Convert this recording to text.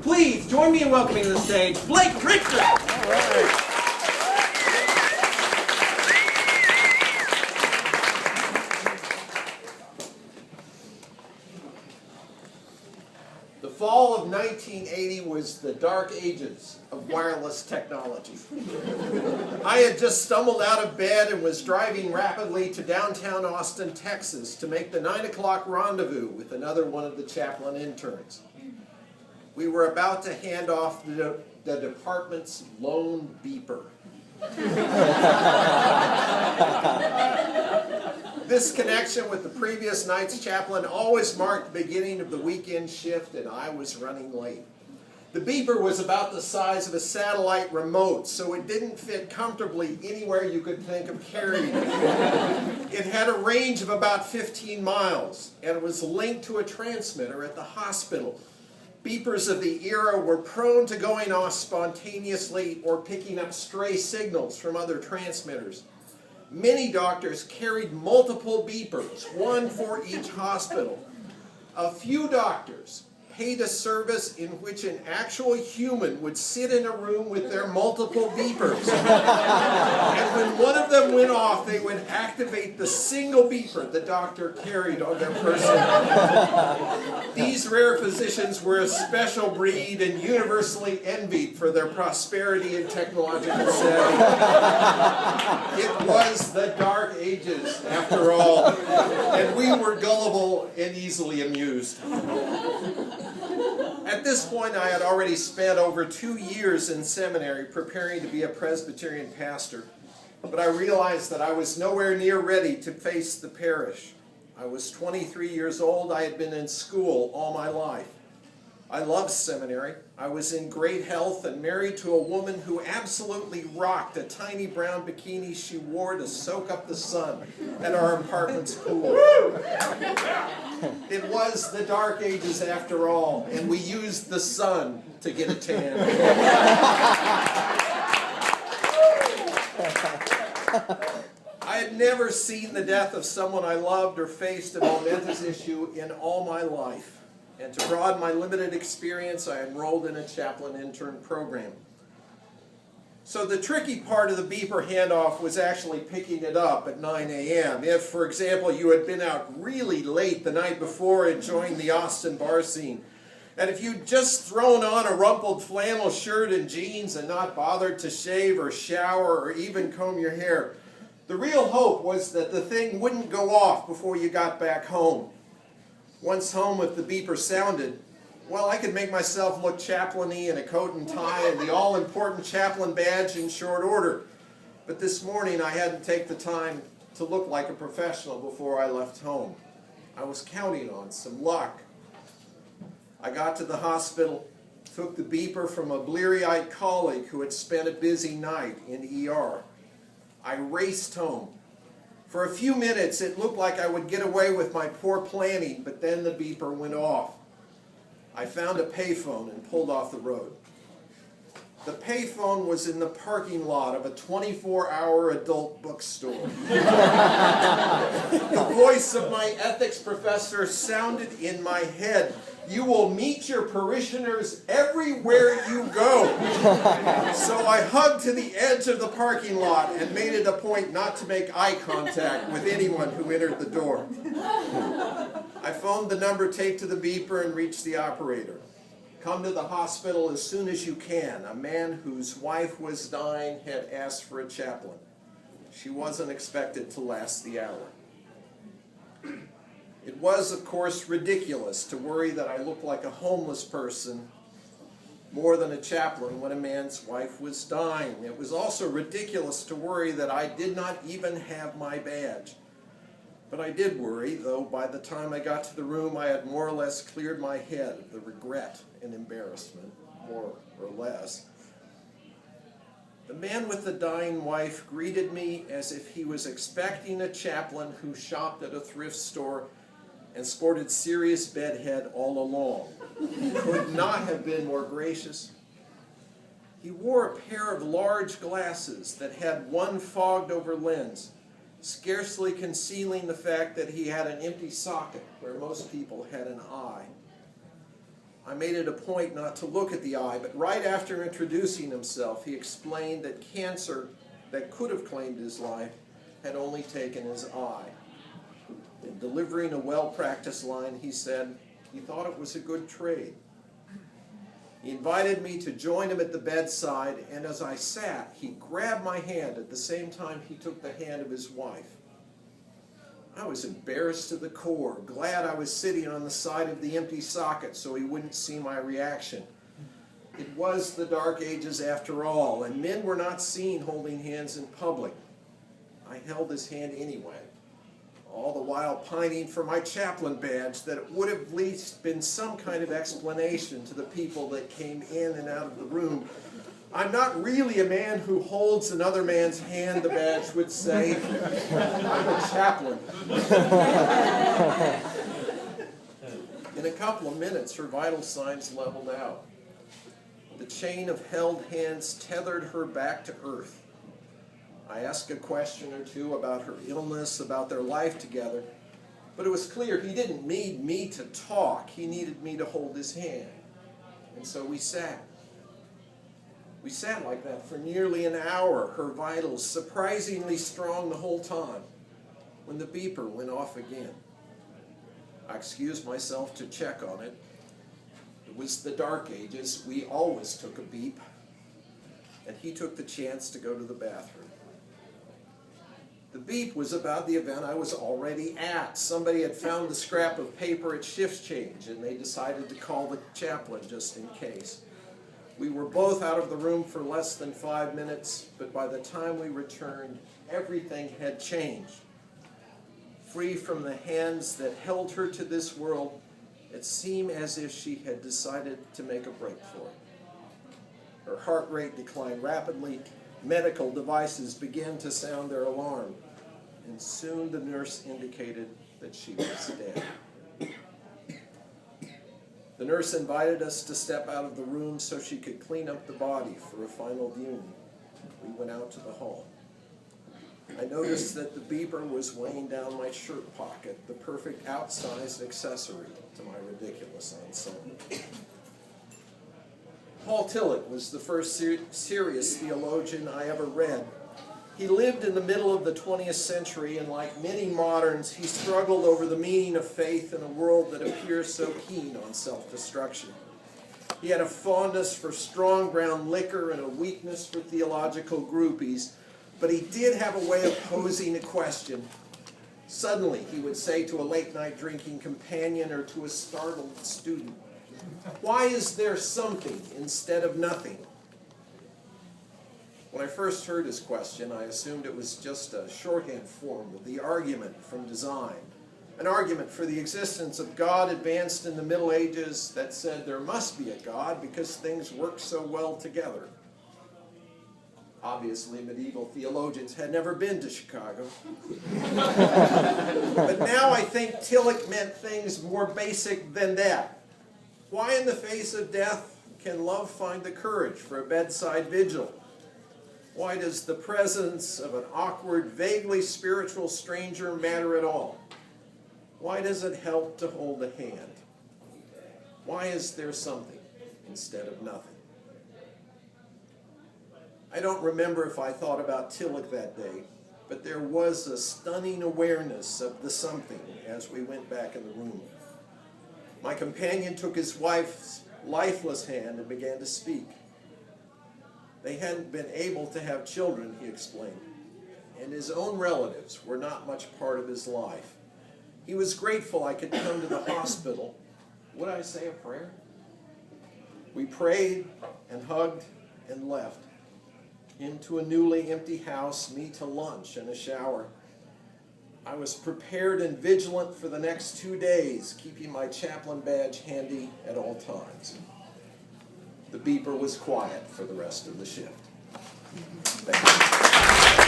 Please join me in welcoming to the stage Blake Richter. All right. The fall of 1980 was the dark ages of wireless technology. I had just stumbled out of bed and was driving rapidly to downtown Austin, Texas to make the 9 o'clock rendezvous with another one of the Chaplin interns. We were about to hand off the department's lone beeper. This connection with the previous night's chaplain always marked the beginning of the weekend shift, and I was running late. The beeper was about the size of a satellite remote, so it didn't fit comfortably anywhere you could think of carrying it. It had a range of about 15 miles, and it was linked to a transmitter at the hospital. Beepers of the era were prone to going off spontaneously or picking up stray signals from other transmitters. Many doctors carried multiple beepers, one for each hospital. A few doctors paid a service in which an actual human would sit in a room with their multiple beepers. And when one of them went off, they would activate the single beeper the doctor carried on their person. These rare physicians were a special breed and universally envied for their prosperity and technological savvy. It was the dark ages, after all, and we were gullible and easily amused. At this point, I had already spent over 2 years in seminary preparing to be a Presbyterian pastor, but I realized that I was nowhere near ready to face the parish. I was 23 years old. I had been in school all my life. I loved seminary. I was in great health and married to a woman who absolutely rocked a tiny brown bikini she wore to soak up the sun at our apartment's pool. It was the dark ages after all, and we used the sun to get a tan. I had never seen the death of someone I loved or faced a momentous issue in all my life. And to broaden my limited experience, I enrolled in a chaplain intern program. So the tricky part of the beeper handoff was actually picking it up at 9 a.m. If, for example, you had been out really late the night before enjoying the Austin bar scene, and if you'd just thrown on a rumpled flannel shirt and jeans and not bothered to shave or shower or even comb your hair, the real hope was that the thing wouldn't go off before you got back home. Once home, if the beeper sounded, well, I could make myself look chaplain-y in a coat and tie and the all-important chaplain badge in short order. But this morning, I had to take the time to look like a professional before I left home. I was counting on some luck. I got to the hospital, took the beeper from a bleary-eyed colleague who had spent a busy night in ER. I raced home. For a few minutes, it looked like I would get away with my poor planning, but then the beeper went off. I found a payphone and pulled off the road. The payphone was in the parking lot of a 24-hour adult bookstore. The voice of my ethics professor sounded in my head. You will meet your parishioners everywhere you go. So I hugged to the edge of the parking lot and made it a point not to make eye contact with anyone who entered the door. I phoned the number taped to the beeper and reached the operator. Come to the hospital as soon as you can. A man whose wife was dying had asked for a chaplain. She wasn't expected to last the hour. It was, of course, ridiculous to worry that I looked like a homeless person more than a chaplain when a man's wife was dying. It was also ridiculous to worry that I did not even have my badge. But I did worry, though by the time I got to the room, I had more or less cleared my head of the regret and embarrassment, more or less. The man with the dying wife greeted me as if he was expecting a chaplain who shopped at a thrift store and sported serious bedhead all along. He could not have been more gracious. He wore a pair of large glasses that had one fogged-over lens, scarcely concealing the fact that he had an empty socket where most people had an eye. I made it a point not to look at the eye, but right after introducing himself, he explained that cancer that could have claimed his life had only taken his eye. In delivering a well-practiced line, he said he thought it was a good trade. He invited me to join him at the bedside, and as I sat, he grabbed my hand at the same time he took the hand of his wife. I was embarrassed to the core, glad I was sitting on the side of the empty socket so he wouldn't see my reaction. It was the Dark Ages after all, and men were not seen holding hands in public. I held his hand anyway, all the while pining for my chaplain badge, that it would have at least been some kind of explanation to the people that came in and out of the room. I'm not really a man who holds another man's hand, the badge would say. I'm a chaplain. In a couple of minutes, her vital signs leveled out. The chain of held hands tethered her back to earth. I asked a question or two about her illness, about their life together, but it was clear he didn't need me to talk. He needed me to hold his hand. And so we sat. We sat like that for nearly an hour, her vitals surprisingly strong the whole time, when the beeper went off again. I excused myself to check on it. It was the Dark Ages. We always took a beep, and he took the chance to go to the bathroom. The beep was about the event I was already at. Somebody had found the scrap of paper at shift change, and they decided to call the chaplain just in case. We were both out of the room for less than 5 minutes, but by the time we returned, everything had changed. Free from the hands that held her to this world, it seemed as if she had decided to make a break for it. Her heart rate declined rapidly. Medical devices began to sound their alarm, and soon the nurse indicated that she was dead. The nurse invited us to step out of the room so she could clean up the body for a final viewing. We went out to the hall. I noticed that the beeper was weighing down my shirt pocket, the perfect outsized accessory to my ridiculous ensemble. Paul Tillich was the first serious theologian I ever read. He lived in the middle of the 20th century, and like many moderns, he struggled over the meaning of faith in a world that appears so keen on self-destruction. He had a fondness for strong brown liquor and a weakness for theological groupies, but he did have a way of posing a question. Suddenly, he would say to a late-night drinking companion or to a startled student, "Why is there something instead of nothing?" When I first heard his question, I assumed it was just a shorthand form of the argument from design, an argument for the existence of God advanced in the Middle Ages that said there must be a God because things work so well together. Obviously, medieval theologians had never been to Chicago. But now I think Tillich meant things more basic than that. Why in the face of death can love find the courage for a bedside vigil? Why does the presence of an awkward, vaguely spiritual stranger matter at all? Why does it help to hold a hand? Why is there something instead of nothing? I don't remember if I thought about Tillich that day, but there was a stunning awareness of the something as we went back in the room. My companion took his wife's lifeless hand and began to speak. They hadn't been able to have children, he explained, and his own relatives were not much part of his life. He was grateful I could come to the hospital. Would I say a prayer? We prayed and hugged and left. Into a newly empty house, me to lunch and a shower. I was prepared and vigilant for the next 2 days, keeping my chaplain badge handy at all times. The beeper was quiet for the rest of the shift. Thank you.